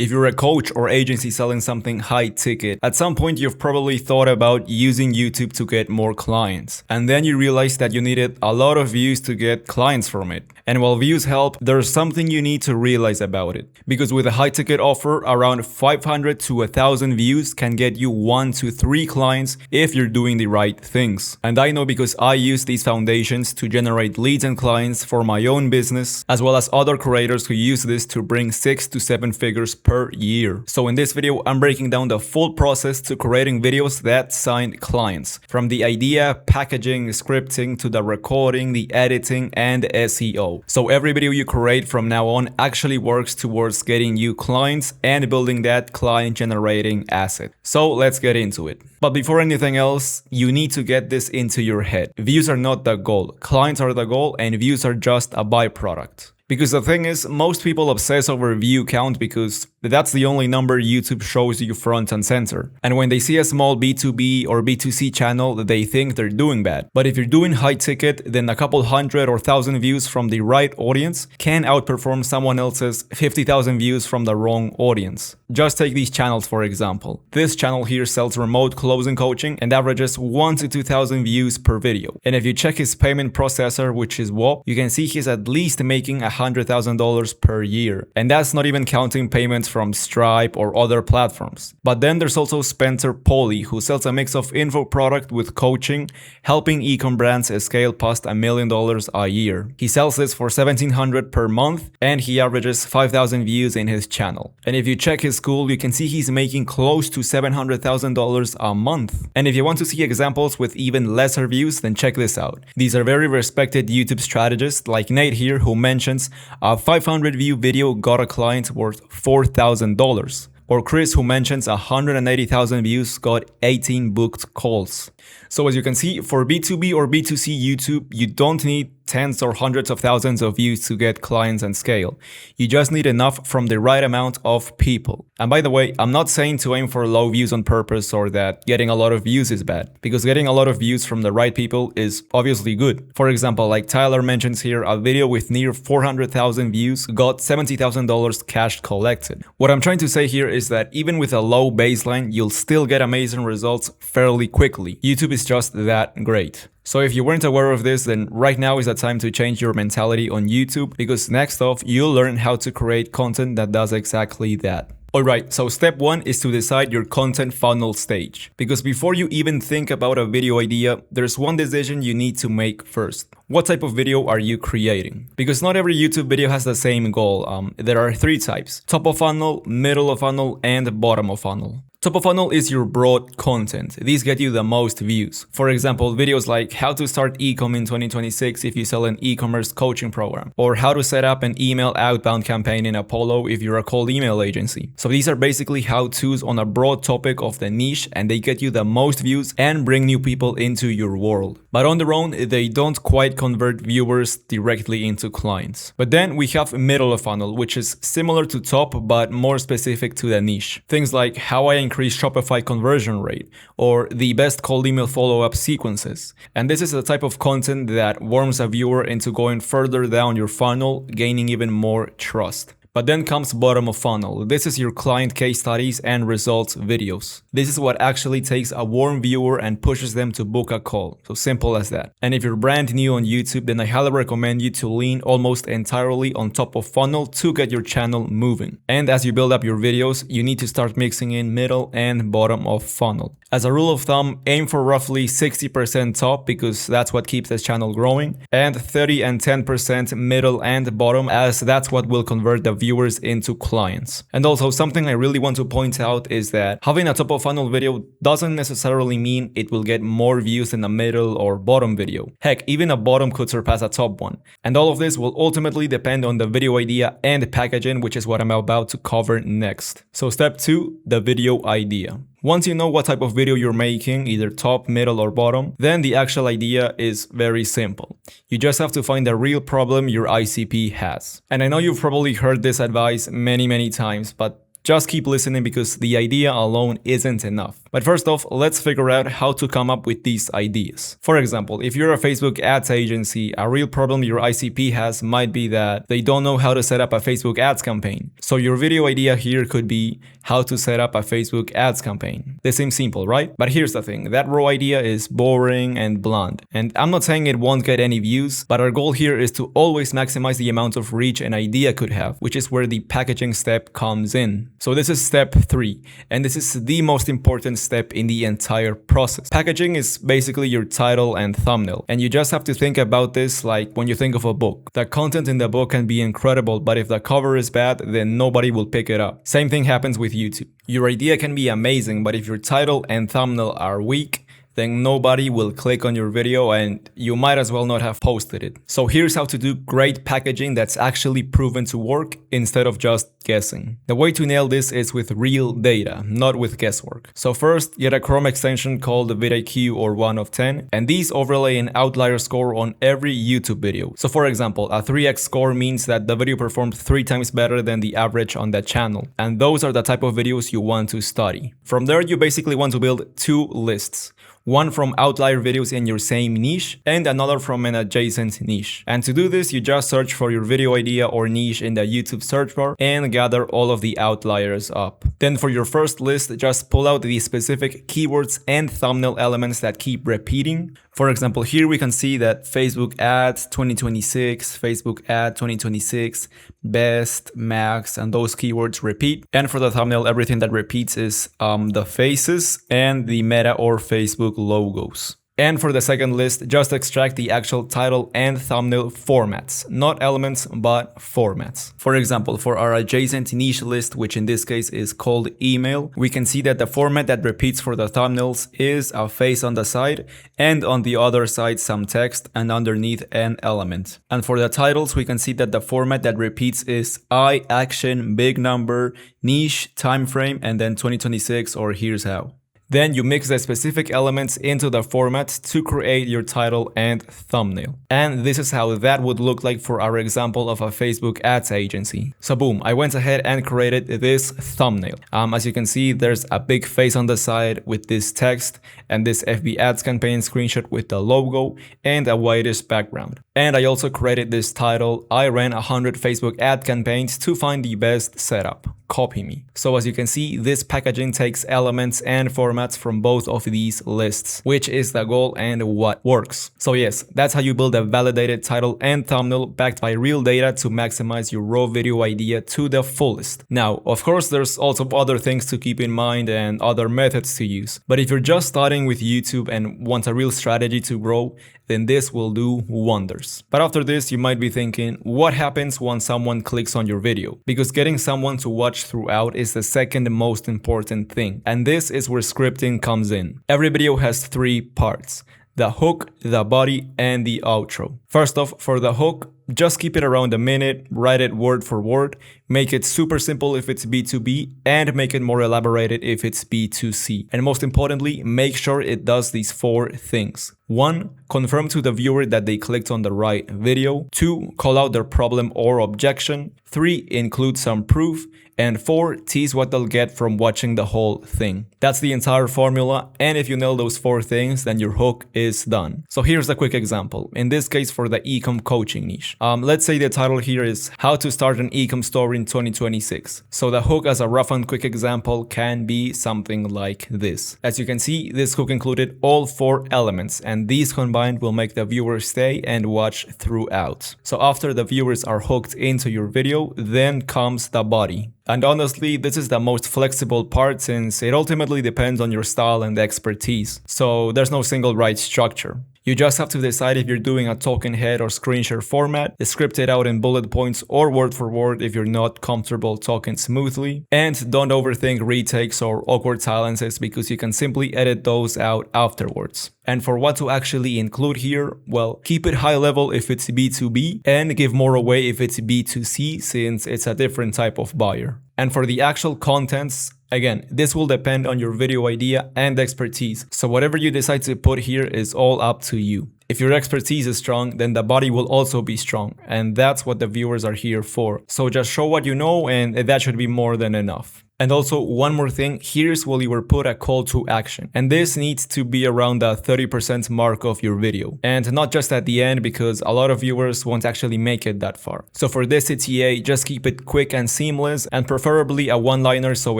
If you're a coach or agency selling something high ticket, at some point you've probably thought about using YouTube to get more clients. And then you realize that you needed a lot of views to get clients from it. And while views help, there's something you need to realize about it. Because with a high ticket offer, around 500 to 1,000 views can get you 1 to 3 clients if you're doing the right things. And I know because I use these foundations to generate leads and clients for my own business, as well as other creators who use this to bring 6 to 7 figures per year. So in this video, I'm breaking down the full process to creating videos that sign clients. From the idea, packaging, scripting, to the recording, the editing, and SEO. So every video you create from now on actually works towards getting you clients and building that client generating asset. So let's get into it. But before anything else, you need to get this into your head. Views are not the goal. Clients are the goal, and views are just a byproduct. Because the thing is, most people obsess over view count because that's the only number YouTube shows you front and center. And when they see a small B2B or B2C channel, they think they're doing bad. But if you're doing high ticket, then a couple hundred or thousand views from the right audience can outperform someone else's 50,000 views from the wrong audience. Just take these channels for example. This channel here sells remote closing coaching and averages 1 to 2,000 views per video. And if you check his payment processor, which is WOP, you can see he's at least making $100,000 per year. And that's not even counting payments from Stripe or other platforms. But then there's also Spencer Polly, who sells a mix of info product with coaching, helping e-com brands scale past $1 million a year. He sells this for $1,700 per month, and he averages 5,000 views in his channel. And if you check his school, you can see he's making close to $700,000 a month. And if you want to see examples with even lesser views, then check this out. These are very respected YouTube strategists like Nate here, who mentions a 500 view video got a client worth $4,000. Or Chris, who mentions 180,000 views got 18 booked calls. So as you can see, for B2B or B2C YouTube, you don't need tens or hundreds of thousands of views to get clients and scale. You just need enough from the right amount of people. And by the way, I'm not saying to aim for low views on purpose or that getting a lot of views is bad, because getting a lot of views from the right people is obviously good. For example, like Tyler mentions here, a video with near 400,000 views got $70,000 cash collected. What I'm trying to say here is that even with a low baseline, you'll still get amazing results fairly quickly. YouTube is just that great. So if you weren't aware of this, then right now is the time to change your mentality on YouTube, because next off, you'll learn how to create content that does exactly that. Alright, so step 1 is to decide your content funnel stage. Because before you even think about a video idea, there's one decision you need to make first. What type of video are you creating? Because not every YouTube video has the same goal. There are 3 types: top of funnel, middle of funnel, and bottom of funnel. Top of funnel is your broad content. These get you the most views. For example, videos like how to start e-com in 2026 if you sell an e-commerce coaching program, or how to set up an email outbound campaign in Apollo if you're a cold email agency. So these are basically how-tos on a broad topic of the niche, and they get you the most views and bring new people into your world. But on their own, they don't quite convert viewers directly into clients. But then we have middle of funnel, which is similar to top but more specific to the niche. Things like how I increase Shopify conversion rate, or the best cold email follow-up sequences. And this is the type of content that warms a viewer into going further down your funnel, gaining even more trust. But then comes bottom of funnel. This is your client case studies and results videos. This is what actually takes a warm viewer and pushes them to book a call. So simple as that. And if you're brand new on YouTube, then I highly recommend you to lean almost entirely on top of funnel to get your channel moving. And as you build up your videos, you need to start mixing in middle and bottom of funnel. As a rule of thumb, aim for roughly 60% top, because that's what keeps the channel growing, and 30 and 10% middle and bottom, as that's what will convert the viewers into clients. And also, something I really want to point out is that having a top of funnel video doesn't necessarily mean it will get more views than a middle or bottom video. Heck, even a bottom could surpass a top one. And all of this will ultimately depend on the video idea and packaging, which is what I'm about to cover next. So step 2, the video idea. Once you know what type of video you're making, either top, middle, or bottom, then the actual idea is very simple. You just have to find the real problem your ICP has. And I know you've probably heard this advice many times, but just keep listening, because the idea alone isn't enough. But first off, let's figure out how to come up with these ideas. For example, if you're a Facebook ads agency, a real problem your ICP has might be that they don't know how to set up a Facebook ads campaign. So your video idea here could be how to set up a Facebook ads campaign. This seems simple, right? But here's the thing, that raw idea is boring and bland. And I'm not saying it won't get any views, but our goal here is to always maximize the amount of reach an idea could have, which is where the packaging step comes in. So this is step 3, and this is the most important step in the entire process. Packaging is basically your title and thumbnail, and you just have to think about this like when you think of a book. The content in the book can be incredible, but if the cover is bad, then nobody will pick it up. Same thing happens with YouTube. Your idea can be amazing, but if your title and thumbnail are weak, then nobody will click on your video and you might as well not have posted it. So here's how to do great packaging that's actually proven to work instead of just guessing. The way to nail this is with real data, not with guesswork. So first, get a Chrome extension called vidIQ or 1 of 10, and these overlay an outlier score on every YouTube video. So for example, a 3x score means that the video performed 3 times better than the average on that channel, and those are the type of videos you want to study. From there, you basically want to build 2 lists. One from outlier videos in your same niche and another from an adjacent niche. And to do this, you just search for your video idea or niche in the YouTube search bar and gather all of the outliers up. Then for your first list, just pull out the specific keywords and thumbnail elements that keep repeating. For example, here we can see that Facebook ads 2026, Facebook ad 2026, best, max, and those keywords repeat. And for the thumbnail, everything that repeats is the faces and the Meta or Facebook logos. And for the second list, just extract the actual title and thumbnail formats, not elements, but formats. For example, for our adjacent niche list, which in this case is called email, we can see that the format that repeats for the thumbnails is a face on the side and on the other side some text and underneath an element. And for the titles, we can see that the format that repeats is I, action, big number, niche, time frame, and then 2026 or here's how. Then you mix the specific elements into the format to create your title and thumbnail. And this is how that would look like for our example of a Facebook ads agency. So boom, I went ahead and created this thumbnail. As you can see, there's a big face on the side with this text and this FB ads campaign screenshot with the logo and a whitish background. And I also created this title, I ran 100 Facebook ad campaigns to find the best setup. Copy me. So as you can see, this packaging takes elements and formats from both of these lists, which is the goal and what works. So yes, that's how you build a validated title and thumbnail backed by real data to maximize your raw video idea to the fullest. Now, of course, there's also other things to keep in mind and other methods to use. But if you're just starting with YouTube and want a real strategy to grow, then this will do wonders. But after this, you might be thinking, what happens when someone clicks on your video? Because getting someone to watch throughout is the second most important thing. And this is where scripting comes in. Every video has 3 parts: the hook, the body, and the outro. First off, for the hook, just keep it around a minute, write it word for word, make it super simple if it's B2B, and make it more elaborated if it's B2C. And most importantly, make sure it does these 4 things. 1. Confirm to the viewer that they clicked on the right video. 2. Call out their problem or objection. 3. Include some proof. And 4. Tease what they'll get from watching the whole thing. That's the entire formula, and if you nail those 4 things, then your hook is done. So here's a quick example. In this case, for the e-com coaching niche. Let's say the title here is How to Start an E-com Store in 2026. So the hook, as a rough and quick example, can be something like this. As you can see, this hook included all 4 elements, and these combined will make the viewer stay and watch throughout. So after the viewers are hooked into your video, then comes the body. And honestly, this is the most flexible part since it ultimately depends on your style and expertise. So there's no single right structure. You just have to decide if you're doing a talking head or screenshot format, script it out in bullet points or word for word if you're not comfortable talking smoothly. And don't overthink retakes or awkward silences because you can simply edit those out afterwards. And for what to actually include here, well, keep it high level if it's B2B and give more away if it's B2C since it's a different type of buyer. And for the actual contents, again, this will depend on your video idea and expertise. So whatever you decide to put here is all up to you. If your expertise is strong, then the body will also be strong. And that's what the viewers are here for. So just show what you know and that should be more than enough. And also one more thing, here's where you will put a call to action. And this needs to be around the 30% mark of your video. And not just at the end, because a lot of viewers won't actually make it that far. So for this CTA, just keep it quick and seamless, and preferably a one-liner so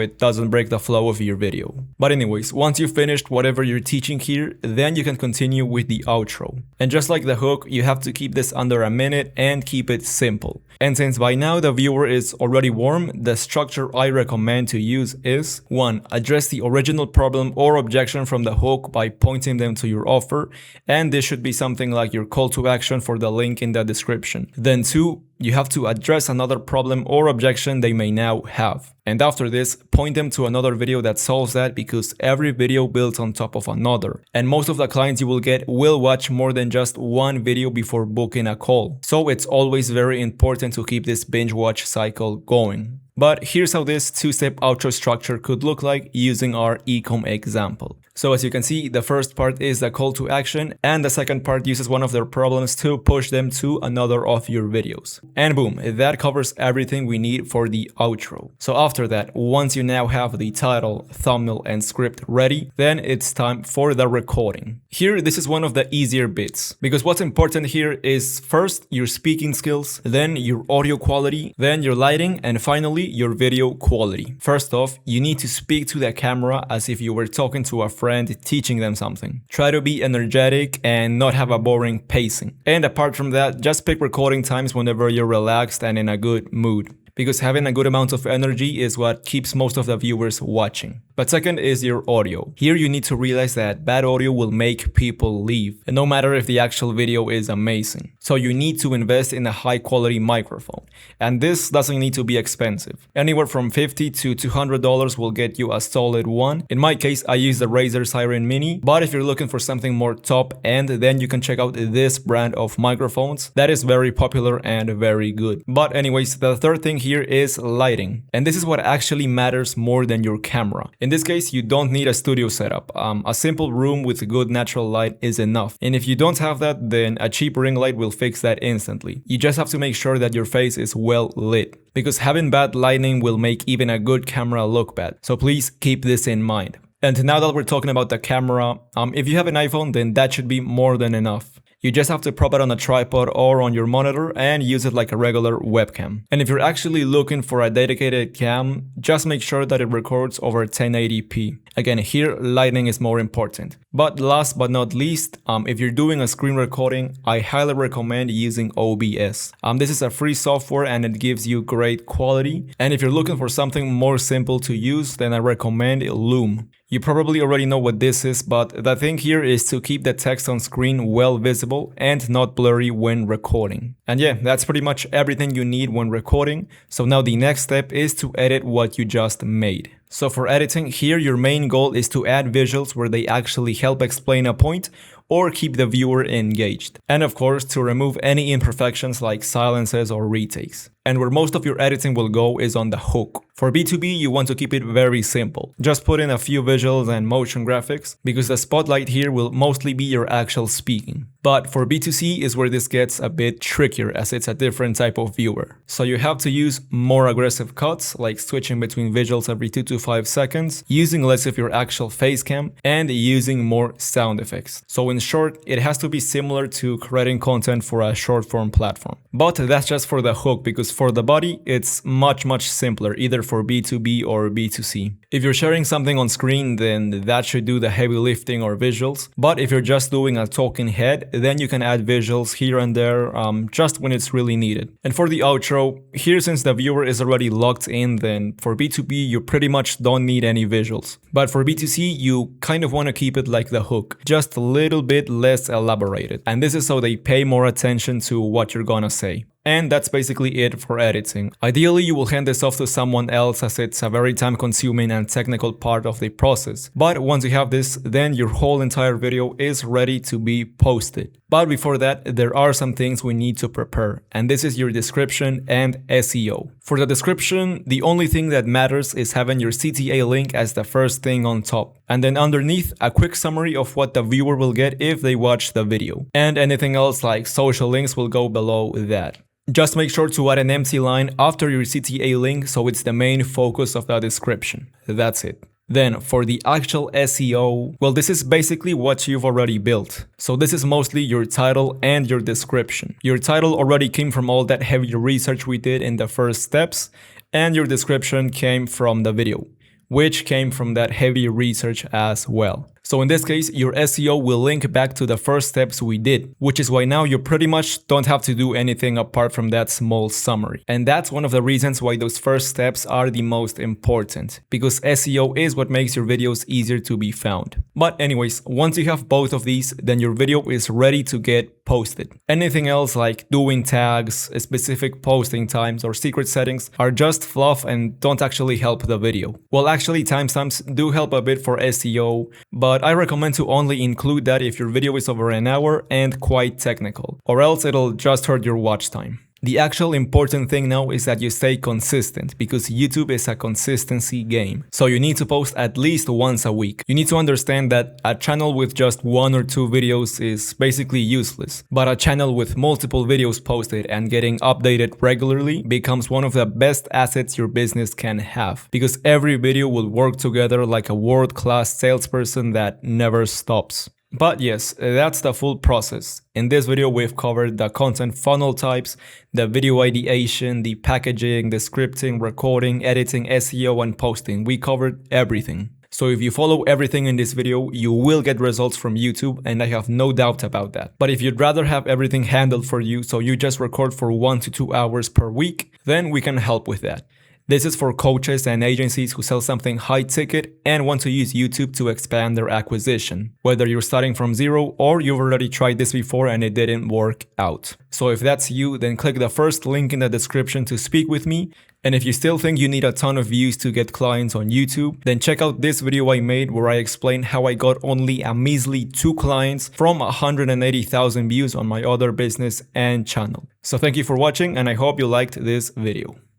it doesn't break the flow of your video. But anyways, once you've finished whatever you're teaching here, then you can continue with the outro. And just like the hook, you have to keep this under a minute and keep it simple. And since by now the viewer is already warm, the structure I recommend to use is 1. Address the original problem or objection from the hook by pointing them to your offer, and this should be something like your call to action for the link in the description. Then 2. You have to address another problem or objection they may now have. And after this, point them to another video that solves that, because every video builds on top of another. And most of the clients you will get will watch more than just one video before booking a call. So it's always very important to keep this binge watch cycle going. But here's how this two-step outro structure could look like using our e-com example. So as you can see, the first part is the call to action, and the second part uses one of their problems to push them to another of your videos. And boom, that covers everything we need for the outro. So after that, once you now have the title, thumbnail, and script ready, then it's time for the recording. Here, this is one of the easier bits, because what's important here is first your speaking skills, then your audio quality, then your lighting, and finally your video quality. First off, you need to speak to the camera as if you were talking to a friend teaching them something. Try to be energetic and not have a boring pacing. And apart from that, just pick recording times whenever you're relaxed and in a good mood, because having a good amount of energy is what keeps most of the viewers watching. But second is your audio. Here you need to realize that bad audio will make people leave, and no matter if the actual video is amazing. So you need to invest in a high quality microphone. And this doesn't need to be expensive. Anywhere from $50 to $200 will get you a solid one. In my case, I use the Razer Siren Mini, but if you're looking for something more top end, then you can check out this brand of microphones that is very popular and very good. But anyways, the third thing here is lighting. And this is what actually matters more than your camera. In this case, you don't need a studio setup. A simple room with good natural light is enough. And if you don't have that, then a cheap ring light will fix that instantly. You just have to make sure that your face is well lit, because having bad lighting will make even a good camera look bad. So please keep this in mind. And now that we're talking about the camera, if you have an iPhone, then that should be more than enough. You just have to prop it on a tripod or on your monitor and use it like a regular webcam. And if you're actually looking for a dedicated cam, just make sure that it records over 1080p. Again, here lighting is more important. But last but not least, if you're doing a screen recording, I highly recommend using OBS. This is a free software and it gives you great quality. And if you're looking for something more simple to use, then I recommend Loom. You probably already know what this is, but the thing here is to keep the text on screen well visible and not blurry when recording. And yeah, that's pretty much everything you need when recording. So now the next step is to edit what you just made. So for editing, here your main goal is to add visuals where they actually help explain a point or keep the viewer engaged. And of course, to remove any imperfections like silences or retakes. And where most of your editing will go is on the hook. For B2B, you want to keep it very simple. Just put in a few visuals and motion graphics, because the spotlight here will mostly be your actual speaking. But for B2C is where this gets a bit trickier, as it's a different type of viewer. So you have to use more aggressive cuts, like switching between visuals every 2 to 5 seconds, using less of your actual face cam, and using more sound effects. So in short, it has to be similar to creating content for a short form platform. But that's just for the hook, because for the body, it's much simpler, either for B2B or B2C. If you're sharing something on screen, then that should do the heavy lifting or visuals. But if you're just doing a talking head, then you can add visuals here and there, just when it's really needed. And for the outro, here since the viewer is already locked in, then for B2B, you pretty much don't need any visuals. But for B2C, you kind of want to keep it like the hook, just a little bit less elaborated. And this is so they pay more attention to what you're gonna say. And that's basically it for editing. Ideally, you will hand this off to someone else, as it's a very time-consuming and technical part of the process. But once you have this, then your whole entire video is ready to be posted. But before that, there are some things we need to prepare, and this is your description and SEO. For the description, the only thing that matters is having your CTA link as the first thing on top. And then underneath, a quick summary of what the viewer will get if they watch the video. And anything else like social links will go below that. Just make sure to add an empty line after your CTA link so it's the main focus of the description. That's it. Then for the actual SEO, well, this is basically what you've already built. So this is mostly your title and your description. Your title already came from all that heavy research we did in the first steps, and your description came from the video, which came from that heavy research as well. So in this case, your SEO will link back to the first steps we did, which is why now you pretty much don't have to do anything apart from that small summary. And that's one of the reasons why those first steps are the most important, because SEO is what makes your videos easier to be found. But anyways, once you have both of these, then your video is ready to get posted. Anything else like doing tags, specific posting times, or secret settings are just fluff and don't actually help the video. Well, actually timestamps do help a bit for SEO, but I recommend to only include that if your video is over an hour and quite technical, or else it'll just hurt your watch time. The actual important thing now is that you stay consistent, because YouTube is a consistency game. So you need to post at least once a week. You need to understand that a channel with just 1 or 2 videos is basically useless, but a channel with multiple videos posted and getting updated regularly becomes one of the best assets your business can have, because every video will work together like a world-class salesperson that never stops. But yes, that's the full process. In this video, we've covered the content funnel types, the video ideation, the packaging, the scripting, recording, editing, SEO, and posting. We covered everything. So if you follow everything in this video, you will get results from YouTube, and I have no doubt about that. But if you'd rather have everything handled for you, so you just record for 1 to 2 hours per week, then we can help with that. This is for coaches and agencies who sell something high ticket and want to use YouTube to expand their acquisition, whether you're starting from zero or you've already tried this before and it didn't work out. So if that's you, then click the first link in the description to speak with me. And if you still think you need a ton of views to get clients on YouTube, then check out this video I made where I explain how I got only a measly 2 clients from 180,000 views on my other business and channel. So thank you for watching, and I hope you liked this video.